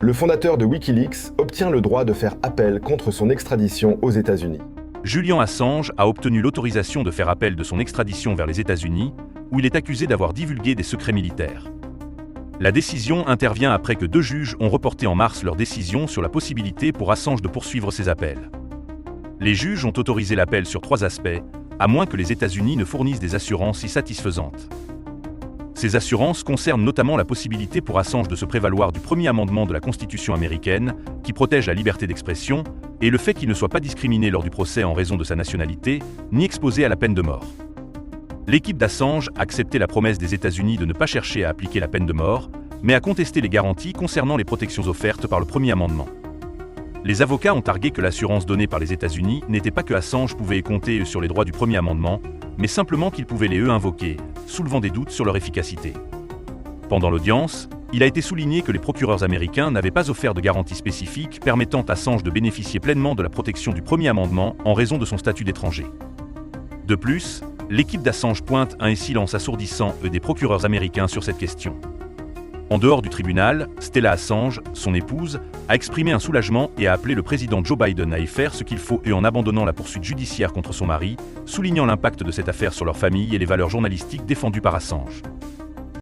le fondateur de Wikileaks obtient le droit de faire appel contre son extradition aux États-Unis. Julian Assange a obtenu l'autorisation de faire appel de son extradition vers les États-Unis, où il est accusé d'avoir divulgué des secrets militaires. La décision intervient après que 2 juges ont reporté en mars leur décision sur la possibilité pour Assange de poursuivre ses appels. Les juges ont autorisé l'appel sur 3 aspects, à moins que les États-Unis ne fournissent des assurances si satisfaisantes. Ces assurances concernent notamment la possibilité pour Assange de se prévaloir du premier amendement de la Constitution américaine, qui protège la liberté d'expression, et le fait qu'il ne soit pas discriminé lors du procès en raison de sa nationalité, ni exposé à la peine de mort. L'équipe d'Assange a accepté la promesse des États-Unis de ne pas chercher à appliquer la peine de mort, mais a contesté les garanties concernant les protections offertes par le premier amendement. Les avocats ont argué que l'assurance donnée par les États-Unis n'était pas que Assange pouvait compter sur les droits du premier amendement, mais simplement qu'il pouvait les invoquer, soulevant des doutes sur leur efficacité. Pendant l'audience, il a été souligné que les procureurs américains n'avaient pas offert de garantie spécifique permettant à Assange de bénéficier pleinement de la protection du premier amendement en raison de son statut d'étranger. De plus, l'équipe d'Assange pointe un silence assourdissant des procureurs américains sur cette question. En dehors du tribunal, Stella Assange, son épouse, a exprimé un soulagement et a appelé le président Joe Biden à y faire ce qu'il faut en abandonnant la poursuite judiciaire contre son mari, soulignant l'impact de cette affaire sur leur famille et les valeurs journalistiques défendues par Assange.